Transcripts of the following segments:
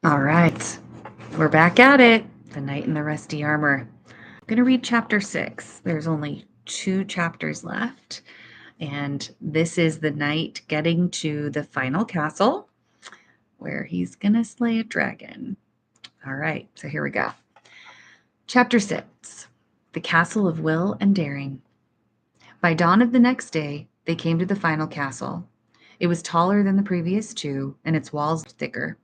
All right, we're back at it. The Knight in the Rusty Armor. I'm going to read chapter 6. There's only 2 chapters left, and this is the knight getting to the final castle where he's going to slay a dragon. All right, so here we go. Chapter 6. The Castle of Will and Daring. By dawn of the next day, they came to the final castle. It was taller than the previous 2, and its walls thicker.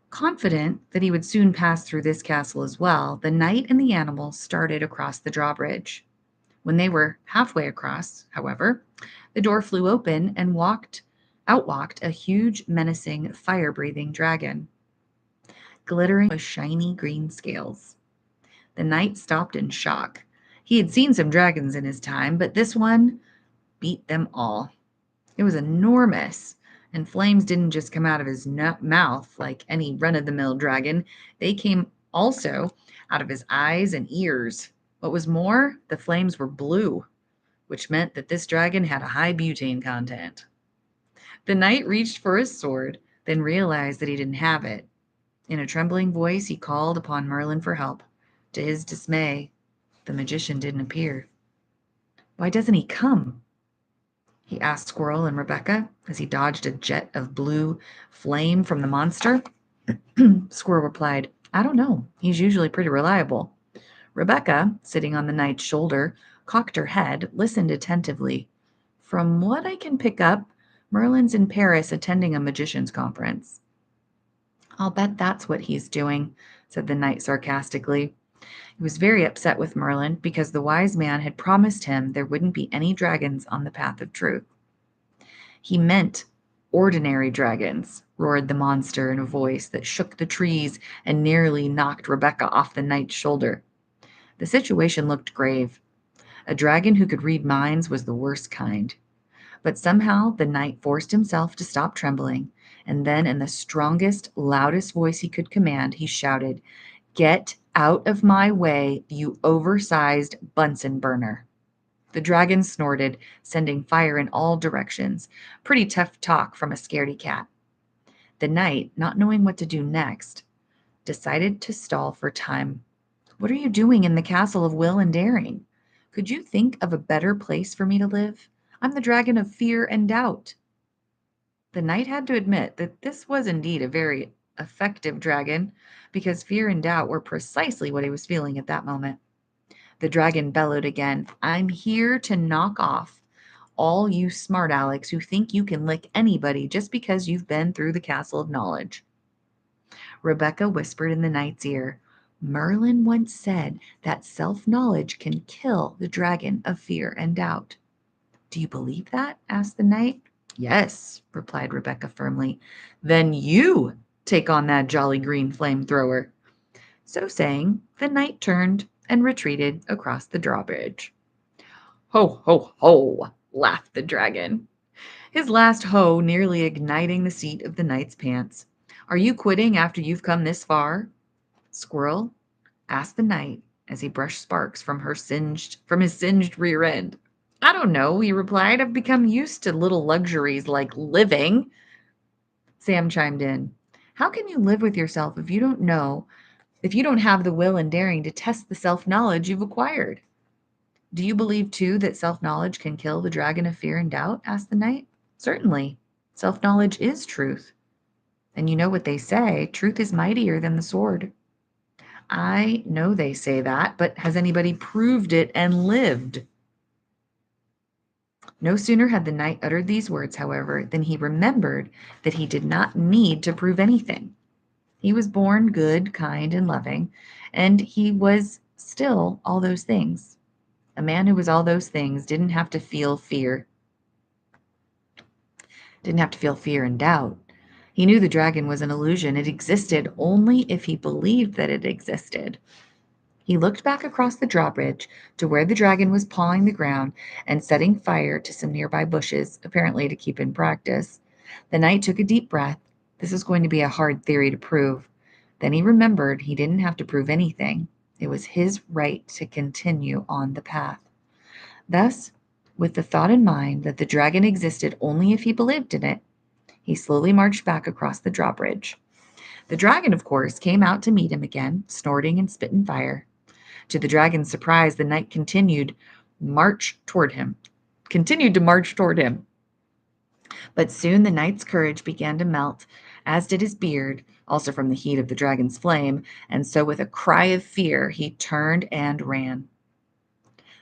Confident that he would soon pass through this castle as well, the knight and the animal started across the drawbridge. When they were halfway across, however, the door flew open and outwalked a huge, menacing, fire-breathing dragon, glittering with shiny green scales. The knight stopped in shock. He had seen some dragons in his time, but this one beat them all. It was enormous, and flames didn't just come out of his mouth like any run-of-the-mill dragon. They came also out of his eyes and ears. What was more, the flames were blue, which meant that this dragon had a high butane content. The knight reached for his sword, then realized that he didn't have it. In a trembling voice, he called upon Merlin for help. To his dismay, the magician didn't appear. "Why doesn't he come?" he asked Squirrel and Rebecca as he dodged a jet of blue flame from the monster. Squirrel replied, "I don't know. He's usually pretty reliable." Rebecca, sitting on the knight's shoulder, cocked her head, listened attentively. "From what I can pick up, Merlin's in Paris attending a magician's conference." "I'll bet that's what he's doing," said the knight sarcastically. He was very upset with Merlin because the wise man had promised him there wouldn't be any dragons on the path of truth. "He meant ordinary dragons," roared the monster in a voice that shook the trees and nearly knocked Rebecca off the knight's shoulder. The situation looked grave. A dragon who could read minds was the worst kind. But somehow the knight forced himself to stop trembling, and then in the strongest, loudest voice he could command, he shouted, "Get out of my way, you oversized Bunsen burner." The dragon snorted, sending fire in all directions. Pretty tough talk from a scaredy cat. The knight, not knowing what to do next, decided to stall for time. "What are you doing in the castle of Will and Daring? Could you think of a better place for me to live? I'm the dragon of fear and doubt." The knight had to admit that this was indeed a very effective dragon, because fear and doubt were precisely what he was feeling at that moment. The dragon bellowed again, "I'm here to knock off all you smart Alecs who think you can lick anybody just because you've been through the castle of knowledge." Rebecca whispered in the knight's ear, "Merlin once said that self-knowledge can kill the dragon of fear and doubt." "Do you believe that?" asked the knight. "Yes," replied Rebecca firmly. "Then you take on that jolly green flamethrower." So saying, the knight turned and retreated across the drawbridge. "Ho, ho, ho!" laughed the dragon, his last ho nearly igniting the seat of the knight's pants. "Are you quitting after you've come this far?" Squirrel asked the knight as he brushed sparks from his singed rear end. "I don't know," he replied. "I've become used to little luxuries like living." Sam chimed in. "How can you live with yourself if you don't have the will and daring to test the self-knowledge you've acquired?" "Do you believe, too, that self-knowledge can kill the dragon of fear and doubt?" asked the knight. "Certainly. Self-knowledge is truth. And you know what they say, truth is mightier than the sword." "I know they say that, but has anybody proved it and lived?" No sooner had the knight uttered these words, however, than he remembered that he did not need to prove anything. He was born good, kind, and loving, and he was still all those things. A man who was all those things didn't have to feel fear and doubt. He knew the dragon was an illusion. It existed only if he believed that it existed. He looked back across the drawbridge to where the dragon was pawing the ground and setting fire to some nearby bushes, apparently to keep in practice. The knight took a deep breath. This was going to be a hard theory to prove. Then he remembered he didn't have to prove anything. It was his right to continue on the path. Thus, with the thought in mind that the dragon existed only if he believed in it, he slowly marched back across the drawbridge. The dragon, of course, came out to meet him again, snorting and spitting fire. To the dragon's surprise, the knight continued to march toward him. But soon the knight's courage began to melt, as did his beard, also from the heat of the dragon's flame, and so with a cry of fear he turned and ran.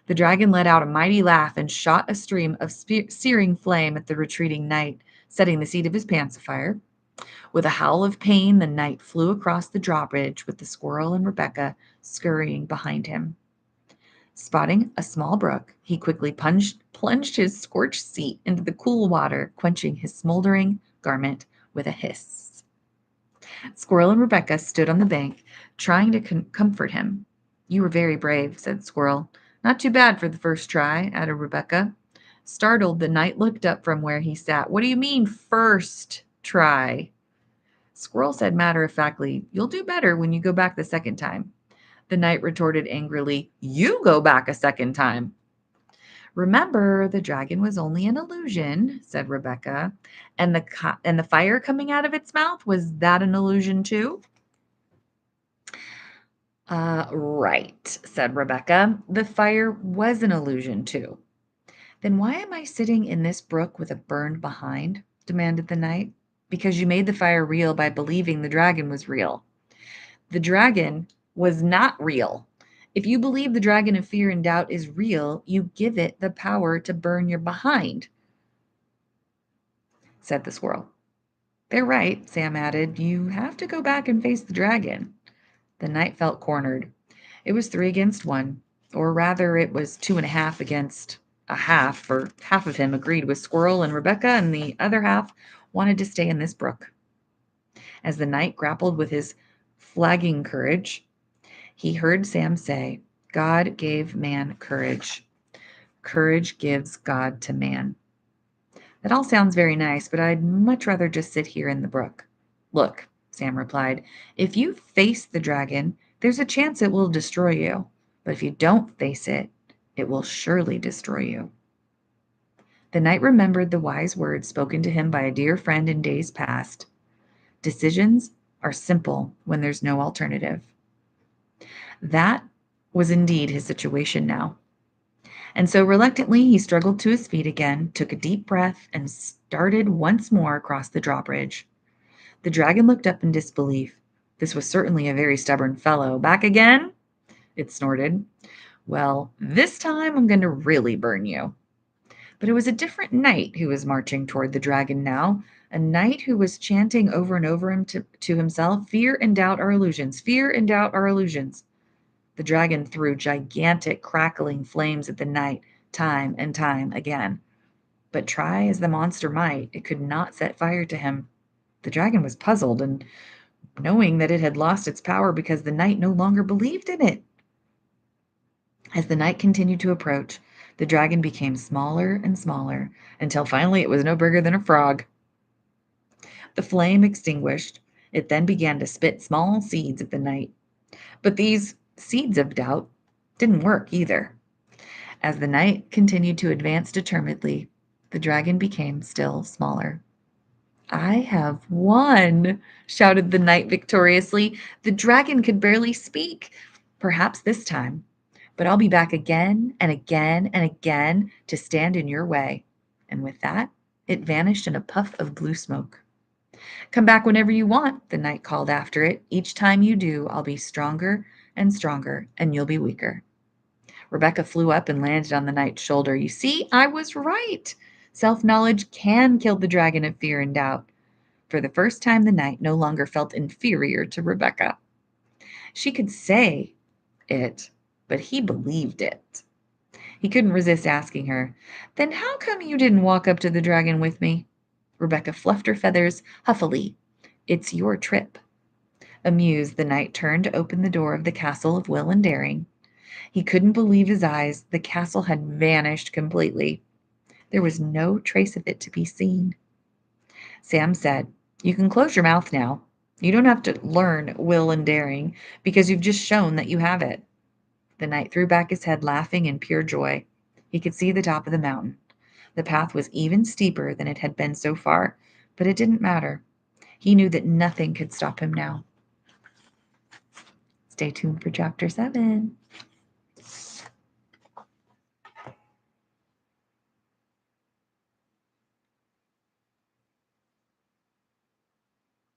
The dragon let out a mighty laugh and shot a stream of searing flame at the retreating knight, setting the seat of his pants afire. With a howl of pain, the knight flew across the drawbridge with the squirrel and Rebecca scurrying behind him. Spotting a small brook, he quickly plunged his scorched seat into the cool water, quenching his smoldering garment with a hiss. Squirrel and Rebecca stood on the bank, trying to comfort him. "You were very brave," said Squirrel. "Not too bad for the first try," added Rebecca. Startled, the knight looked up from where he sat. "What do you mean, first try?" Squirrel said matter-of-factly, "You'll do better when you go back the second time." The knight retorted angrily, "You go back a second time." "Remember, the dragon was only an illusion," said Rebecca. And the fire coming out of its mouth, was that an illusion too?" Right," said Rebecca. "The fire was an illusion too." "Then why am I sitting in this brook with a burned behind?" demanded the knight. "Because you made the fire real by believing the dragon was real." "The dragon was not real. If you believe the dragon of fear and doubt is real, you give it the power to burn your behind," said the squirrel. "They're right," Sam added. "You have to go back and face the dragon." The knight felt cornered. It was 3 against 1, or rather it was 2.5 against a half, for half of him agreed with Squirrel and Rebecca, and the other half wanted to stay in this brook. As the knight grappled with his flagging courage, he heard Sam say, "God gave man courage. Courage gives God to man." "That all sounds very nice, but I'd much rather just sit here in the brook." "Look," Sam replied, "if you face the dragon, there's a chance it will destroy you. But if you don't face it, it will surely destroy you." The knight remembered the wise words spoken to him by a dear friend in days past. Decisions are simple when there's no alternative. That was indeed his situation now. And so reluctantly he struggled to his feet again, took a deep breath, and started once more across the drawbridge. The dragon looked up in disbelief. This was certainly a very stubborn fellow. "Back again?" it snorted. "Well, this time I'm going to really burn you." But it was a different knight who was marching toward the dragon now, a knight who was chanting over and over to himself, "Fear and doubt are illusions. Fear and doubt are illusions." The dragon threw gigantic crackling flames at the knight time and time again. But try as the monster might, it could not set fire to him. The dragon was puzzled, and knowing that it had lost its power because the knight no longer believed in it. As the night continued to approach, the dragon became smaller and smaller, until finally it was no bigger than a frog. The flame extinguished. It then began to spit small seeds at the knight. But these seeds of doubt didn't work either. As the knight continued to advance determinedly, the dragon became still smaller. "I have won," shouted the knight victoriously. "The dragon could barely speak. Perhaps this time. But I'll be back again and again and again to stand in your way." And with that, it vanished in a puff of blue smoke. "Come back whenever you want," the knight called after it. "Each time you do, I'll be stronger and stronger, and you'll be weaker." Rebecca flew up and landed on the knight's shoulder. "You see, I was right. Self-knowledge can kill the dragon of fear and doubt." For the first time, the knight no longer felt inferior to Rebecca. She could say it, but he believed it. He couldn't resist asking her, "Then how come you didn't walk up to the dragon with me?" Rebecca fluffed her feathers huffily. "It's your trip." Amused, the knight turned to open the door of the castle of Will and Daring. He couldn't believe his eyes. The castle had vanished completely. There was no trace of it to be seen. Sam said, "You can close your mouth now. You don't have to learn Will and Daring, because you've just shown that you have it." The knight threw back his head, laughing in pure joy. He could see the top of the mountain. The path was even steeper than it had been so far, but it didn't matter. He knew that nothing could stop him now. Stay tuned for chapter 7.